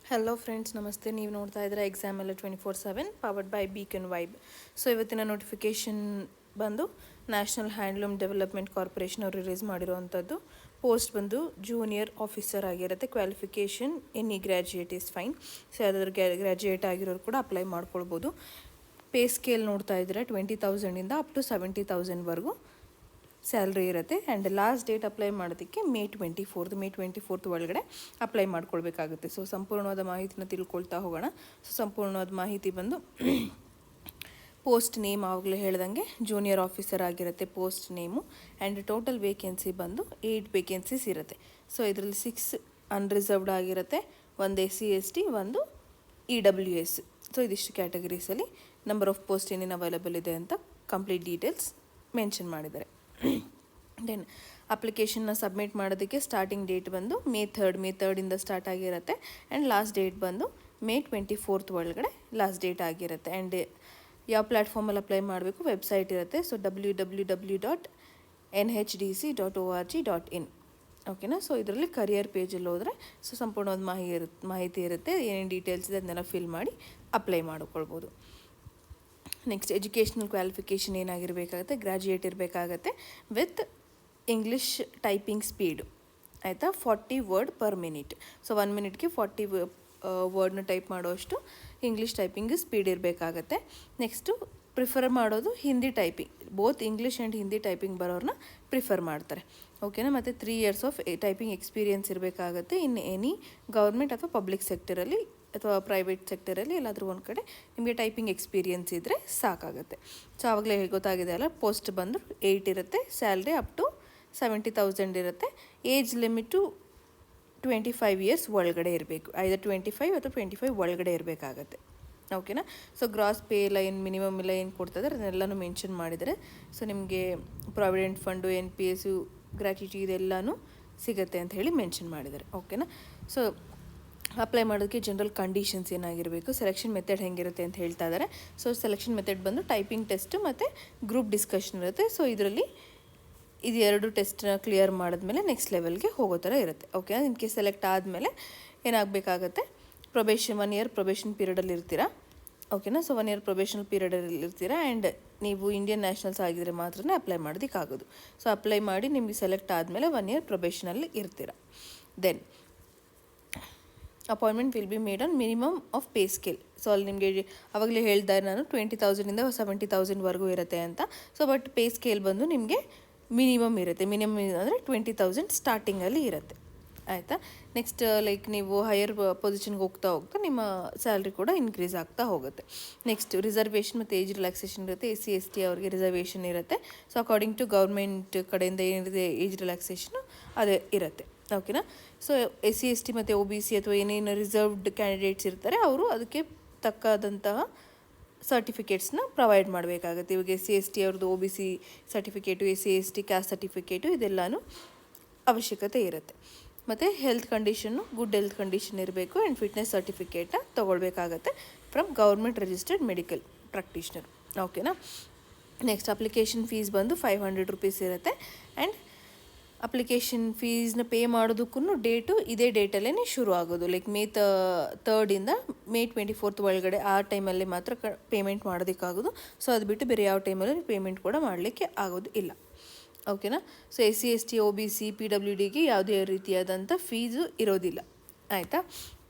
Hello friends, ನಮಸ್ತೆ. ನೀವು ನೋಡ್ತಾ ಇದ್ದೀರಾ ಎಕ್ಸಾಮ್ ಎಲ್ಲ 24/7 powered by beacon vibe. So ಇವತ್ತಿನ ನೋಟಿಫಿಕೇಷನ್ ಬಂದು ನ್ಯಾಷನಲ್ ಹ್ಯಾಂಡ್ಲೂಮ್ ಡೆವಲಪ್ಮೆಂಟ್ ಕಾರ್ಪೊರೇಷನ್ ಅವರು ರಿಲೀಸ್ ಮಾಡಿರುವಂಥದ್ದು. ಪೋಸ್ಟ್ ಬಂದು ಜೂನಿಯರ್ ಆಫೀಸರ್ ಆಗಿರುತ್ತೆ. Qualification any graduate is fine. So ಯಾವ್ದಾದ್ರು ಗ್ರ್ಯಾಜುಯೇಟ್ ಆಗಿರೋರು ಕೂಡ ಅಪ್ಲೈ ಮಾಡ್ಕೊಳ್ಬೋದು. ಪೇ ಸ್ಕೇಲ್ ನೋಡ್ತಾ ಇದ್ದೀರಾ 20,000ಇಂದ ಅಪ್ ಟು 70,000ವರೆಗೂ ಸ್ಯಾಲ್ರಿ ಇರುತ್ತೆ. ಆ್ಯಂಡ್ ಲಾಸ್ಟ್ ಡೇಟ್ ಅಪ್ಲೈ ಮಾಡೋದಕ್ಕೆ ಮೇ 24th ಒಳಗಡೆ ಅಪ್ಲೈ ಮಾಡ್ಕೊಳ್ಬೇಕಾಗುತ್ತೆ. ಸೊ ಸಂಪೂರ್ಣವಾದ ಮಾಹಿತಿನ ತಿಳ್ಕೊಳ್ತಾ ಹೋಗೋಣ. ಸೊ ಸಂಪೂರ್ಣವಾದ ಮಾಹಿತಿ ಬಂದು ಪೋಸ್ಟ್ ನೇಮ್ ಆವಾಗಲೇ ಹೇಳ್ದಂಗೆ ಜೂನಿಯರ್ ಆಫೀಸರ್ ಆಗಿರುತ್ತೆ post name. And total vacancy ಬಂದು 8 ವೇಕೆನ್ಸೀಸ್ ಇರುತ್ತೆ. ಸೊ ಇದರಲ್ಲಿ 6 ಅನ್ರಿಸರ್ವ್ಡ್ ಆಗಿರುತ್ತೆ, 1 SC ST, 1 EWS. ಸೊ ಇದಿಷ್ಟು ಕ್ಯಾಟಗರೀಸಲ್ಲಿ ನಂಬರ್ ಆಫ್ ಪೋಸ್ಟ್ ಏನೇನು ಅವೈಲೇಬಲ್ ಇದೆ ಅಂತ ಕಂಪ್ಲೀಟ್ ಡೀಟೇಲ್ಸ್ ಮೆನ್ಷನ್ ಮಾಡಿದ್ದಾರೆ. ದೆನ್ ಅಪ್ಲಿಕೇಶನ್ನ ಸಬ್ಮಿಟ್ ಮಾಡೋದಕ್ಕೆ ಸ್ಟಾರ್ಟಿಂಗ್ ಡೇಟ್ ಬಂದು ಮೇ 3 ಸ್ಟಾರ್ಟ್ ಆಗಿರುತ್ತೆ. ಆ್ಯಂಡ್ ಲಾಸ್ಟ್ ಡೇಟ್ ಬಂದು ಮೇ 24th ಒಳಗಡೆ ಲಾಸ್ಟ್ ಡೇಟ್ ಆಗಿರುತ್ತೆ. ಆ್ಯಂಡ್ ಯಾವ ಪ್ಲ್ಯಾಟ್ಫಾರ್ಮಲ್ಲಿ ಅಪ್ಲೈ ಮಾಡಬೇಕು ವೆಬ್ಸೈಟ್ ಇರುತ್ತೆ. So www.nhdc.org.in. ಓಕೆನಾ. ಸೊ ಇದರಲ್ಲಿ ಕರಿಯರ್ ಪೇಜಲ್ಲಿ ಹೋದರೆ ಸೊ ಸಂಪೂರ್ಣವಾದ ಮಾಹಿತಿ ಇರುತ್ತೆ. ಏನೇನು ಡೀಟೇಲ್ಸ್ ಇದೆ ಅದನ್ನೆಲ್ಲ ಫಿಲ್ ಮಾಡಿ ಅಪ್ಲೈ ಮಾಡಿಕೊಳ್ಬೋದು. ನೆಕ್ಸ್ಟ್ ಎಜುಕೇಷ್ನಲ್ ಕ್ವಾಲಿಫಿಕೇಷನ್ ಏನಾಗಿರಬೇಕಾಗುತ್ತೆ, ಗ್ರ್ಯಾಜುಯೇಟ್ ಇರಬೇಕಾಗತ್ತೆ ವಿತ್ ಇಂಗ್ಲೀಷ್ ಟೈಪಿಂಗ್ ಸ್ಪೀಡು, ಆಯಿತಾ, 40 ವರ್ಡ್ ಪರ್ ಮಿನಿಟ್. ಸೊ 1 ಮಿನಿಟ್ಗೆ 40 ವರ್ಡ್ನ ಟೈಪ್ ಮಾಡೋಷ್ಟು ಇಂಗ್ಲೀಷ್ ಟೈಪಿಂಗ್ ಸ್ಪೀಡ್ ಇರಬೇಕಾಗತ್ತೆ. ನೆಕ್ಸ್ಟು ಪ್ರಿಫರ್ ಮಾಡೋದು Hindi typing, both English and Hindi typing ಬರೋರನ್ನ ಪ್ರಿಫರ್ ಮಾಡ್ತಾರೆ. ಓಕೆನಾ. ಮತ್ತು 3 years ಆಫ್ ಟೈಪಿಂಗ್ ಎಕ್ಸ್ಪೀರಿಯನ್ಸ್ ಇರಬೇಕಾಗತ್ತೆ ಇನ್ ಎನಿ ಗೌರ್ಮೆಂಟ್ ಅಥವಾ ಪಬ್ಲಿಕ್ ಸೆಕ್ಟರಲ್ಲಿ ಅಥವಾ ಪ್ರೈವೇಟ್ ಸೆಕ್ಟರಲ್ಲಿ ಎಲ್ಲಾದರೂ ಒಂದು ಕಡೆ ನಿಮಗೆ ಟೈಪಿಂಗ್ ಎಕ್ಸ್ಪೀರಿಯನ್ಸ್ ಇದ್ದರೆ ಸಾಕಾಗುತ್ತೆ. ಸೊ ಆವಾಗಲೇ ಗೊತ್ತಾಗಿದೆ ಅಲ್ಲ, ಪೋಸ್ಟ್ ಬಂದು 8 ಇರುತ್ತೆ, ಸ್ಯಾಲ್ರಿ ಅಪ್ ಟು 70,000 ಇರುತ್ತೆ. ಏಜ್ ಲಿಮಿಟು 25 years ಒಳಗಡೆ ಇರಬೇಕು, ಐದರ್ 25 ಅಥವಾ 25 ಒಳಗಡೆ ಇರಬೇಕಾಗತ್ತೆ. ಓಕೆನಾ. ಸೊ ಗ್ರಾಸ್ ಪೇ ಎಲ್ಲ ಏನು ಮಿನಿಮಮ್ ಎಲ್ಲ ಏನು ಕೊಡ್ತಾಯಿದ್ದಾರೆ ಅದನ್ನೆಲ್ಲನೂ ಮೆನ್ಷನ್ ಮಾಡಿದರೆ. ಸೊ ನಿಮಗೆ ಪ್ರಾವಿಡೆಂಟ್ ಫಂಡು, NPS, ಗ್ರ್ಯಾಚ್ಯುಟಿ ಇದೆಲ್ಲನೂ ಸಿಗುತ್ತೆ ಅಂತ ಹೇಳಿ ಮೆನ್ಷನ್ ಮಾಡಿದ್ದಾರೆ. ಓಕೆನಾ. ಸೊ ಅಪ್ಲೈ ಮಾಡೋದಕ್ಕೆ ಜನರಲ್ ಕಂಡೀಷನ್ಸ್ ಏನಾಗಿರಬೇಕು, ಸೆಲೆಕ್ಷನ್ ಮೆಥಡ್ ಹೆಂಗಿರುತ್ತೆ ಅಂತ ಹೇಳ್ತಾ ಇದ್ದಾರೆ. ಸೊ ಸೆಲೆಕ್ಷನ್ ಮೆಥಡ್ ಬಂದು ಟೈಪಿಂಗ್ ಟೆಸ್ಟ್ ಮತ್ತು ಗ್ರೂಪ್ ಡಿಸ್ಕಷನ್ ಇರುತ್ತೆ. ಸೊ ಇದರಲ್ಲಿ ಇದು 2 ಟೆಸ್ಟ್ನ ಕ್ಲಿಯರ್ ಮಾಡಿದ್ಮೇಲೆ ನೆಕ್ಸ್ಟ್ ಲೆವೆಲ್ಗೆ ಹೋಗೋ ಥರ ಇರುತ್ತೆ. ಓಕೆ. ಇನ್ ಕೇಸ್ ಸೆಲೆಕ್ಟ್ ಆದಮೇಲೆ ಏನಾಗಬೇಕಾಗತ್ತೆ, 1 year ಪ್ರೊಬೇಷನ್ ಪೀರಿಯಡಲ್ಲಿ ಇರ್ತೀರಾ. ಓಕೆನಾ. ಸೊ 1 year ಪ್ರೊಬೇಷನ್ ಪೀರಿಯಡಲ್ಲಿ ಇರ್ತೀರಾ. ಆ್ಯಂಡ್ ನೀವು ಇಂಡಿಯನ್ ನ್ಯಾಷನಲ್ಸ್ ಆಗಿದ್ರೆ ಮಾತ್ರ ಅಪ್ಲೈ ಮಾಡೋದಕ್ಕಾಗೋದು. ಸೊ ಅಪ್ಲೈ ಮಾಡಿ ನಿಮಗೆ ಸೆಲೆಕ್ಟ್ ಆದಮೇಲೆ 1 year ಪ್ರೊಬೇಷನಲ್ಲಿ ಇರ್ತೀರಾ. Then appointment will be made on minimum of pay scale. So ಅಲ್ಲಿ ನಿಮಗೆ ಅವಾಗಲೇ ಹೇಳ್ದೆ ನಾನು 20,000ಇಂದ 70,000ವರೆಗೂ ಇರುತ್ತೆ ಅಂತ. ಸೊ ಬಟ್ ಪೇ ಸ್ಕೇಲ್ ಬಂದು ನಿಮಗೆ ಮಿನಿಮಮ್ ಇರುತ್ತೆ. ಮಿನಿಮಮ್ ಅಂದರೆ 20,000 ಸ್ಟಾರ್ಟಿಂಗಲ್ಲಿ ಇರುತ್ತೆ, ಆಯಿತಾ. ನೆಕ್ಸ್ಟ್ ಲೈಕ್ ನೀವು ಹೈಯರ್ ಪೊಸಿಷನ್ಗೆ ಹೋಗ್ತಾ ನಿಮ್ಮ ಸ್ಯಾಲ್ರಿ ಕೂಡ ಇನ್ಕ್ರೀಸ್ ಆಗ್ತಾ ಹೋಗುತ್ತೆ. ನೆಕ್ಸ್ಟ್ ರಿಸರ್ವೇಷನ್ ಮತ್ತು ಏಜ್ ರಿಲ್ಯಾಕ್ಸೇಷನ್ ಇರುತ್ತೆ. SC ST ಅವ್ರಿಗೆ ರಿಸರ್ವೇಷನ್ ಇರುತ್ತೆ. ಸೊ ಅಕಾರ್ಡಿಂಗ್ ಟು ಗೌರ್ಮೆಂಟ್ ಕಡೆಯಿಂದ ಏನಿದೆ ಏಜ್ ರಿಲ್ಯಾಕ್ಸೇಷನು ಅದೇ ಇರುತ್ತೆ. ಓಕೆನಾ. ಸೊ SC ST ಮತ್ತು OBC ಅಥವಾ ಏನೇನು ರಿಸರ್ವ್ಡ್ ಕ್ಯಾಂಡಿಡೇಟ್ಸ್ ಇರ್ತಾರೆ ಅವರು ಅದಕ್ಕೆ ತಕ್ಕಾದಂತಹ ಸರ್ಟಿಫಿಕೇಟ್ಸ್ನ ಪ್ರೊವೈಡ್ ಮಾಡಬೇಕಾಗುತ್ತೆ. ಇವಾಗ SC ST ಅವ್ರದ್ದು OBC certificate, SC ST caste certificate ಇದೆಲ್ಲನೂ ಅವಶ್ಯಕತೆ ಇರುತ್ತೆ. ಮತ್ತು health condition good health condition ಇರಬೇಕು. ಆ್ಯಂಡ್ ಫಿಟ್ನೆಸ್ ಸರ್ಟಿಫಿಕೇಟನ್ನ ತೊಗೊಳ್ಬೇಕಾಗತ್ತೆ from government registered medical practitioner. ಓಕೆನಾ. ನೆಕ್ಸ್ಟ್ ಅಪ್ಲಿಕೇಶನ್ ಫೀಸ್ ಬಂದು 500 rupees ಇರುತ್ತೆ. ಆ್ಯಂಡ್ ಅಪ್ಲಿಕೇಶನ್ ಫೀಸ್ನ ಪೇ ಮಾಡೋದಕ್ಕೂ ಡೇಟು ಇದೇ ಡೇಟಲ್ಲೇ ಶುರು ಆಗೋದು. ಲೈಕ್ ಮೇ 3 ಮೇ 24th ಒಳಗಡೆ ಆ ಟೈಮಲ್ಲಿ ಮಾತ್ರ ಪೇಮೆಂಟ್ ಮಾಡೋದಕ್ಕಾಗೋದು. ಸೊ ಅದು ಬಿಟ್ಟು ಬೇರೆ ಯಾವ ಟೈಮಲ್ಲಿ ಪೇಮೆಂಟ್ ಕೂಡ ಮಾಡಲಿಕ್ಕೆ ಆಗೋದು ಇಲ್ಲ. ಓಕೆನಾ. ಸೊ SC ST OBC PWDಗೆ ಯಾವುದೇ ರೀತಿಯಾದಂಥ ಫೀಸು ಇರೋದಿಲ್ಲ, ಆಯಿತಾ.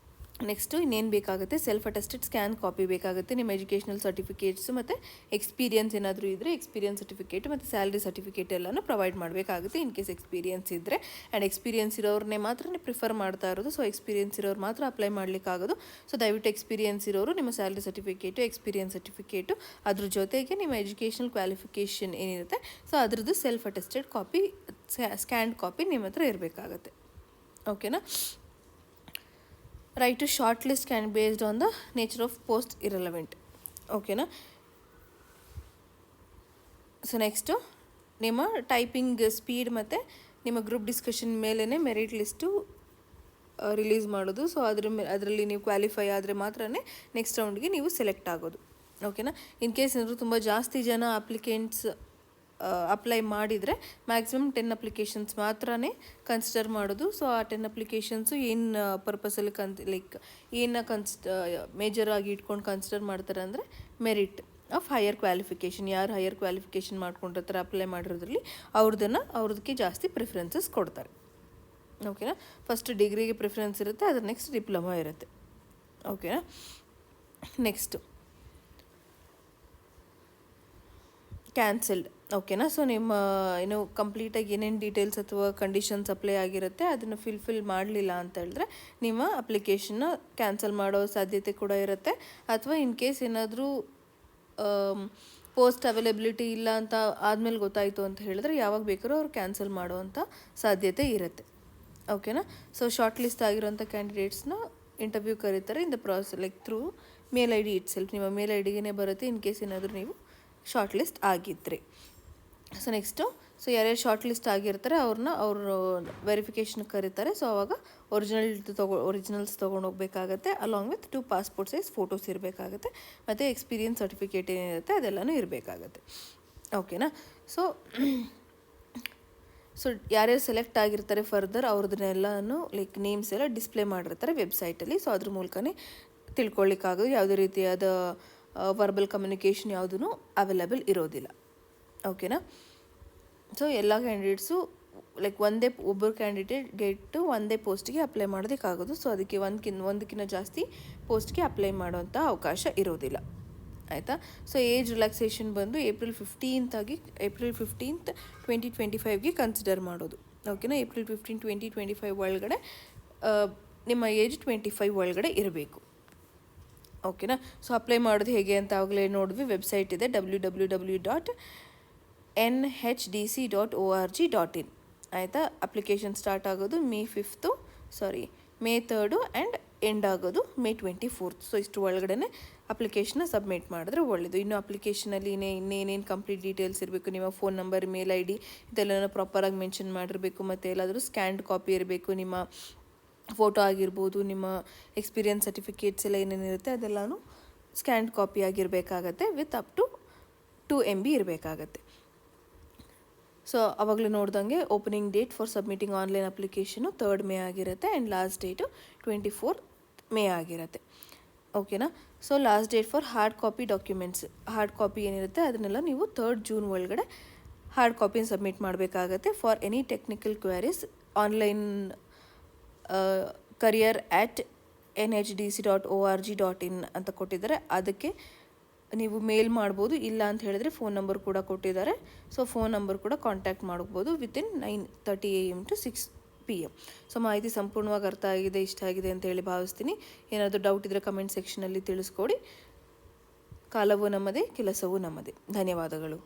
ನೆಕ್ಸ್ಟು ಇನ್ನೇನು ಬೇಕಾಗುತ್ತೆ, ಸೆಲ್ಫ್ ಅಟೆಸ್ಟೆಡ್ ಸ್ಕ್ಯಾನ್ ಕಾಪಿ ಬೇಕಾಗುತ್ತೆ. ನಿಮ್ಮ ಎಜುಕೇಷನಲ್ ಸರ್ಟಿಫಿಕೇಟ್ಸು ಮತ್ತು ಎಕ್ಸ್ಪೀರಿಯನ್ಸ್ ಏನಾದರೂ ಇದ್ದರೆ ಎಕ್ಸ್ಪೀರಿಯನ್ಸ್ ಸರ್ಟಿಫಿಕೇಟು ಮತ್ತು ಸ್ಯಾಲ್ರಿ ಸರ್ಟಿಫಿಕೇಟ್ ಎಲ್ಲನೂ ಪ್ರೊವೈಡ್ ಮಾಡಬೇಕಾಗುತ್ತೆ. ಇನ್ ಕೇಸ್ ಎಕ್ಸ್ಪೀರಿಯನ್ಸ್ ಇದ್ದರೆ. ಆ್ಯಂಡ್ ಎಕ್ಸ್ಪೀರಿಯನ್ಸ್ ಇರೋರನ್ನೇ ಮಾತ್ರ ಪ್ರಿಫರ್ ಮಾಡ್ತಾ ಇರೋದು. ಸೊ ಎಕ್ಸ್ಪೀರಿಯನ್ಸ್ ಇರೋರು ಮಾತ್ರ ಅಪ್ಲೈ ಮಾಡಲಿಕ್ಕಾಗೋದು. ಸೊ ದಯವಿಟ್ಟು ಎಕ್ಸ್ಪೀರಿಯನ್ಸ್ ಇರೋರು ನಿಮ್ಮ ಸ್ಯಾಲ್ರಿ ಸರ್ಟಿಫಿಕೇಟು, ಎಕ್ಸ್ಪೀರಿಯನ್ಸ್ ಸರ್ಟಿಫಿಕೇಟು, ಅದ್ರ ಜೊತೆಗೆ ನಿಮ್ಮ ಎಜುಕೇಷನಲ್ ಕ್ವಾಲಿಫಿಕೇಷನ್ ಏನಿರುತ್ತೆ ಸೊ ಅದ್ರದ್ದು self attested copy, scanned copy ನಿಮ್ಮ ಹತ್ರ ಇರಬೇಕಾಗತ್ತೆ. ಓಕೆನಾ. Right to shortlist can based on the nature of post irrelevant. ಓಕೆನಾ. ಸೊ ನೆಕ್ಸ್ಟು ನಿಮ್ಮ ಟೈಪಿಂಗ್ ಸ್ಪೀಡ್ ಮತ್ತು ನಿಮ್ಮ ಗ್ರೂಪ್ ಡಿಸ್ಕಷನ್ ಮೇಲೇ ಮೆರಿಟ್ ಲಿಸ್ಟು ರಿಲೀಸ್ ಮಾಡೋದು. ಸೊ ಅದರಲ್ಲಿ ನೀವು ಕ್ವಾಲಿಫೈ ಆದರೆ ಮಾತ್ರ ನೆಕ್ಸ್ಟ್ ರೌಂಡ್ಗೆ ನೀವು ಸೆಲೆಕ್ಟ್ ಆಗೋದು. ಓಕೆನಾ. ಇನ್ ಕೇಸ್ ಏನಾದರೂ ತುಂಬ ಜಾಸ್ತಿ ಜನ ಅಪ್ಲಿಕೆಂಟ್ಸ್ ಅಪ್ಲೈ ಮಾಡಿದರೆ ಮ್ಯಾಕ್ಸಿಮಮ್ 10 ಅಪ್ಲಿಕೇಶನ್ಸ್ ಮಾತ್ರನೇ ಕನ್ಸಿಡರ್ ಮಾಡೋದು. ಸೊ ಆ 10 ಅಪ್ಲಿಕೇಶನ್ಸು ಏನು ಪರ್ಪಸಲ್ಲಿ ಏನು ಮೇಜರ್ ಆಗಿ ಇಟ್ಕೊಂಡು ಕನ್ಸಿಡರ್ ಮಾಡ್ತಾರೆ ಅಂದರೆ ಮೆರಿಟ್ ಆಫ್ ಹೈಯರ್ ಕ್ವಾಲಿಫಿಕೇಷನ್. ಯಾರು ಹೈಯರ್ ಕ್ವಾಲಿಫಿಕೇಷನ್ ಮಾಡ್ಕೊಂಡಿರ್ತಾರೆ ಅಪ್ಲೈ ಮಾಡಿರೋದ್ರಲ್ಲಿ ಅವ್ರದಕ್ಕೆ ಜಾಸ್ತಿ ಪ್ರಿಫರೆನ್ಸಸ್ ಕೊಡ್ತಾರೆ. ಓಕೆನಾ. ಫಸ್ಟ್ ಡಿಗ್ರಿಗೆ ಪ್ರಿಫರೆನ್ಸ್ ಇರುತ್ತೆ, ಅದ್ರ ನೆಕ್ಸ್ಟ್ ಡಿಪ್ಲೊಮಾ ಇರುತ್ತೆ. ಓಕೆನಾ. Next cancelled. ಓಕೆನಾ. ಸೊ ನಿಮ್ಮ ಕಂಪ್ಲೀಟಾಗಿ ಏನೇನು ಡೀಟೇಲ್ಸ್ ಅಥವಾ ಕಂಡೀಷನ್ಸ್ ಅಪ್ಲೈ ಆಗಿರುತ್ತೆ ಅದನ್ನು ಫಿಲ್ ಮಾಡಲಿಲ್ಲ ಅಂತ ಹೇಳಿದ್ರೆ ನಿಮ್ಮ ಅಪ್ಲಿಕೇಶನ್ನ ಕ್ಯಾನ್ಸಲ್ ಮಾಡೋ ಸಾಧ್ಯತೆ ಕೂಡ ಇರುತ್ತೆ. ಅಥವಾ ಇನ್ ಕೇಸ್ ಏನಾದರೂ ಪೋಸ್ಟ್ ಅವೈಲಬಿಲಿಟಿ ಇಲ್ಲ ಅಂತ ಆದಮೇಲೆ ಗೊತ್ತಾಯಿತು ಅಂತ ಹೇಳಿದ್ರೆ ಯಾವಾಗ ಬೇಕಾದ್ರೂ ಅವ್ರು ಕ್ಯಾನ್ಸಲ್ ಮಾಡೋವಂಥ ಸಾಧ್ಯತೆ ಇರುತ್ತೆ. ಓಕೆನಾ. ಸೊ ಶಾರ್ಟ್ ಲಿಸ್ಟ್ ಆಗಿರೋಂಥ ಕ್ಯಾಂಡಿಡೇಟ್ಸ್ನ ಇಂಟರ್ವ್ಯೂ ಕರೀತಾರೆ in the process through mail I D itself. ನಿಮ್ಮ ಮೇಲ್ ಐ ಡಿಗೆ ಬರುತ್ತೆ ಇನ್ ಕೇಸ್ ಏನಾದರೂ ನೀವು ಶಾರ್ಟ್ ಲಿಸ್ಟ್ ಆಗಿದ್ದರೆ. ಸೊ ನೆಕ್ಸ್ಟು ಯಾರ್ಯಾರು ಶಾರ್ಟ್ ಲಿಸ್ಟ್ ಆಗಿರ್ತಾರೆ ಅವರು ವೆರಿಫಿಕೇಷನ್ ಕರೀತಾರೆ. ಸೊ ಆವಾಗ ಒರಿಜಿನಲ್ಸ್ ತೊಗೊಂಡು ಹೋಗ್ಬೇಕಾಗತ್ತೆ. Along with 2 passport size photos ಇರಬೇಕಾಗತ್ತೆ. ಮತ್ತು ಎಕ್ಸ್ಪೀರಿಯನ್ಸ್ ಸರ್ಟಿಫಿಕೇಟ್ ಏನಿರುತ್ತೆ ಅದೆಲ್ಲನೂ ಇರಬೇಕಾಗತ್ತೆ. ಓಕೆನಾ. ಸೊ ಯಾರ್ಯಾರು ಸೆಲೆಕ್ಟ್ ಆಗಿರ್ತಾರೆ ಫರ್ದರ್ ಅವ್ರದ್ದನ್ನೆಲ್ಲನೂ ನೇಮ್ಸ್ ಎಲ್ಲ ಡಿಸ್ಪ್ಲೇ ಮಾಡಿರ್ತಾರೆ ವೆಬ್ಸೈಟಲ್ಲಿ. ಸೊ ಅದ್ರ ಮೂಲಕನೇ ತಿಳ್ಕೊಳ್ಳಿಕ್ಕಾಗೋದು. ಯಾವುದೇ ರೀತಿಯಾದ ವರ್ಬಲ್ ಕಮ್ಯುನಿಕೇಷನ್ ಯಾವುದೂ ಅವೈಲೇಬಲ್ ಇರೋದಿಲ್ಲ. ಓಕೆನಾ. ಸೊ ಎಲ್ಲ ಕ್ಯಾಂಡಿಡೇಟ್ಸು ಒಬ್ಬರು ಕ್ಯಾಂಡಿಡೇಟ್ ಒಂದೇ ಪೋಸ್ಟಿಗೆ ಅಪ್ಲೈ ಮಾಡೋದಕ್ಕಾಗೋದು. ಸೊ ಅದಕ್ಕೆ ಒಂದಕ್ಕಿಂತ ಜಾಸ್ತಿ ಪೋಸ್ಟ್ಗೆ ಅಪ್ಲೈ ಮಾಡೋಂಥ ಅವಕಾಶ ಇರೋದಿಲ್ಲ. ಆಯಿತಾ. ಸೊ ಏಜ್ ರಿಲ್ಯಾಕ್ಸೇಷನ್ ಬಂದು ಏಪ್ರಿಲ್ 15th 2025ಗೆ ಕನ್ಸಿಡರ್ ಮಾಡೋದು. ಓಕೆನಾ. ಏಪ್ರಿಲ್ 15, 2025 ಒಳಗಡೆ ನಿಮ್ಮ ಏಜ್ 25 ಒಳಗಡೆ ಇರಬೇಕು. ಓಕೆನಾ. ಸೊ ಅಪ್ಲೈ ಮಾಡೋದು ಹೇಗೆ ಅಂತ ಆವಾಗಲೇ ನೋಡಿದ್ವಿ. ವೆಬ್ಸೈಟ್ ಇದೆ www.nhdc.org.in. ಆಯಿತಾ. ಅಪ್ಲಿಕೇಶನ್ ಸ್ಟಾರ್ಟ್ ಆಗೋದು May 3rd ಆ್ಯಂಡ್ ಎಂಡ್ ಆಗೋದು May 24th. ಸೊ ಇಷ್ಟು ಒಳಗಡೆ ಅಪ್ಲಿಕೇಶನ್ನ ಸಬ್ಮಿಟ್ ಮಾಡಿದ್ರೆ ಒಳ್ಳೆಯದು. ಇನ್ನು ಅಪ್ಲಿಕೇಶನಲ್ಲಿ ಇನ್ನೇನೇನು ಕಂಪ್ಲೀಟ್ ಡೀಟೇಲ್ಸ್ ಇರಬೇಕು, ನಿಮ್ಮ phone number, mail I D ಇದೆಲ್ಲನೂ ಪ್ರಾಪರಾಗಿ ಮೆನ್ಷನ್ ಮಾಡಿರಬೇಕು. ಮತ್ತು ಎಲ್ಲಾದರೂ ಸ್ಕ್ಯಾನ್ಡ್ ಕಾಪಿ ಇರಬೇಕು. ನಿಮ್ಮ ಫೋಟೋ ಆಗಿರ್ಬೋದು, ನಿಮ್ಮ ಎಕ್ಸ್ಪೀರಿಯನ್ಸ್ ಸರ್ಟಿಫಿಕೇಟ್ಸ್ ಎಲ್ಲ ಏನೇನಿರುತ್ತೆ ಅದೆಲ್ಲನೂ ಸ್ಕ್ಯಾನ್ಡ್ ಕಾಪಿ ಆಗಿರಬೇಕಾಗತ್ತೆ ವಿತ್ ಅಪ್ ಟು 2 MB ಇರಬೇಕಾಗತ್ತೆ. ಸೊ ಅವಾಗಲೇ ನೋಡ್ದಂಗೆ opening date for submitting online application 3rd May ಆಗಿರುತ್ತೆ and last date 24th May ಆಗಿರುತ್ತೆ. ಓಕೆನಾ. So last date for hard copy documents, hard copy ಏನಿರುತ್ತೆ ಅದನ್ನೆಲ್ಲ ನೀವು 3rd June ಒಳಗಡೆ ಹಾರ್ಡ್ ಕಾಪಿನ ಸಬ್ಮಿಟ್ ಮಾಡಬೇಕಾಗತ್ತೆ. For any technical queries online career@nhdc.org.in ಅಂತ ಕೊಟ್ಟಿದ್ದಾರೆ. ಅದಕ್ಕೆ ನೀವು ಮೇಲ್ ಮಾಡ್ಬೋದು. ಇಲ್ಲ ಅಂತ ಹೇಳಿದ್ರೆ ಫೋನ್ ನಂಬರ್ ಕೂಡ ಕೊಟ್ಟಿದ್ದಾರೆ. ಸೊ ಫೋನ್ ನಂಬರ್ ಕೂಡ ಕಾಂಟ್ಯಾಕ್ಟ್ ಮಾಡ್ಬೋದು within 9:30 AM to 6 PM. So ಮಾಹಿತಿ ಸಂಪೂರ್ಣವಾಗಿ ಅರ್ಥ ಆಗಿದೆ, ಇಷ್ಟ ಆಗಿದೆ ಅಂತ ಹೇಳಿ ಭಾವಿಸ್ತೀನಿ. ಏನಾದರೂ ಡೌಟ್ ಇದ್ದರೆ ಕಮೆಂಟ್ ಸೆಕ್ಷನಲ್ಲಿ ತಿಳಿಸ್ಕೊಡಿ. ಕಾಲವೂ ನಮ್ಮದೇ, ಕೆಲಸವೂ ನಮ್ಮದೇ. ಧನ್ಯವಾದಗಳು.